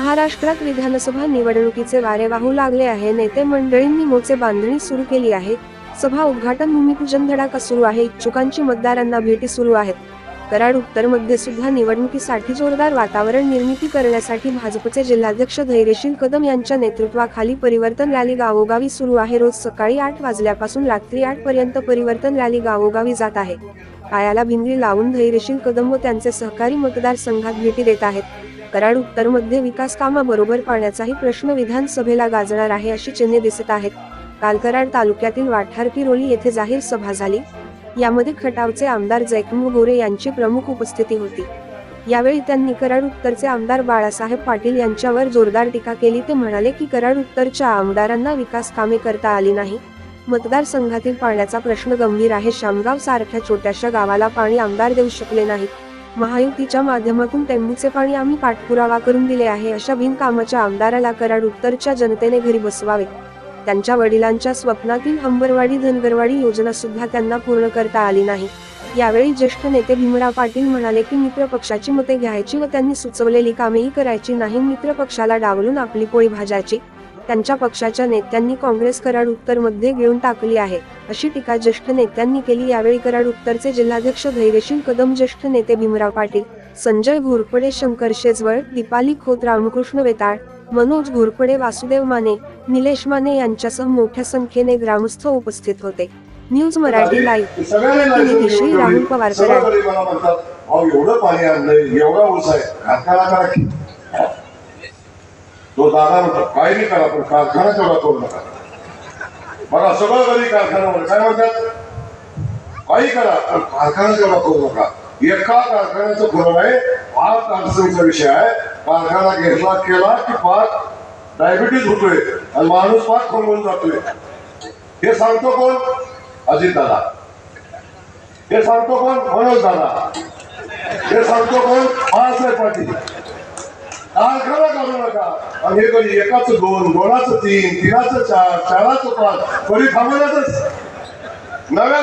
महाराष्ट्रात विधानसभा निवडणुकीचे वारे वाहू लागले आहे। नेते मंडळींनी मोर्चे बांधणी सुरू केली आहे। सभा उद्घाटन, भूमिपूजन धडाका सुरू आहे। इच्छुकांची मतदारांना भेटी सुरू आहेत। कराड उत्तर मध्ये सुद्धा निवडणुकीसाठी जोरदार वातावरण निर्मिती करण्यासाठी भाजपचे जिल्हाध्यक्ष धैर्यशील कदम यांच्या नेतृत्वाखाली परिवर्तन रॅली गावोगावी सुरू आहे। रोज सकाळी 8 वाजल्यापासून रात्री 8 पर्यंत परिवर्तन रॅली गावोगावी जात आहे। पायाला भिंगरी लावून धैर्यशील कदम व त्यांचे सहकारी मतदारसंघात भेटी देत आहेत। कराड उत्तर मध्ये विकास कामाबरोबर पाण्याचाही प्रश्न विधानसभेला गाजणार आहे अशी चिन्हे दिसत आहेत। काल कराड तालुक्यातील वाठार किरोली येथे जाहीर सभा झाली। यामध्ये खटावचे आमदार जयकुमार गोरे यांची प्रमुख उपस्थिती होती। यावेळी त्यांनी कराड उत्तरचे आमदार बाळासाहेब पाटील यांच्यावर जोरदार टीका केली। ते म्हणाले की कराड उत्तरच्या आमदारांना विकास कामे करता आली नाही। मतदारसंघातील पाण्याचा प्रश्न गंभीर आहे। शामगाव सारख्या छोट्याशा गावाला पाणी आमदार देऊ शकले नाहीत। महायुतीच्या माध्यमातून टेंबूचे पाणी आम्ही पाठपुरावा करून दिले आहे। अशा बिनकामाच्या आमदाराला कराड उत्तरच्या जनतेने घरी बसवावे। त्यांच्या वडिलांच्या स्वप्नातील हंबरवाडी धनगरवाडी योजना सुद्धा त्यांना पूर्ण करता आली नाही। यावेळी ज्येष्ठ नेते भीमराव पाटील म्हणाले की मित्र पक्षाची मते घ्यायची व त्यांनी सुचवलेली कामेही करायची नाही। मित्र पक्षाला डावलून आपली पोळी भाजायची। त्यांच्या पक्षाच्या नेत्यांनी काँग्रेस कराड उत्तर मध्ये घेऊन टाकली आहे अशी टीका ज्येष्ठ नेत्यांनी केली। यावेळी कराड उत्तरचे जिल्हाध्यक्ष धैर्यशील कदम, ज्येष्ठ नेते भीमराव पाटील, संजय घोरपडे, शंकर शेजवळ, दीपाली खोत, रामकृष्ण वेताळ, मनोज घोरपडे, वासुदेव माने, निलेश माने यांच्यासह मोठ्या संख्येने ग्रामस्थ उपस्थित होते। News Marathi live Shri Rahul Pawar Karad. एवढं पाणी आणलंय, एवढा ऊस आहे, कारखाना करा तो दादा म्हणतो काय नाही करा पण कारखाना तेवढा करू नका। बघा सगळं घरी कारखान्यावर काय म्हणतात, काही करा पण कारखाना तेवढा करू नका। एका कारखान्याचं खुलं आहे, फार अडचणीचा विषय आहे। कारखाना घेतला केला की फार डायबिटीज होतोय आणि माणूस फार खोलून जातोय। हे सांगतो कोण? अजित दादा। हे सांगतो कोण? मनोज दादा। हे सांगतो कोण? बाळासाहेब पाटील। कारखाना करू नका आणि हे कधी एकाच 2, 2च 3, 3च 4, 4च 5 कधी थांबवण्यातच नव्या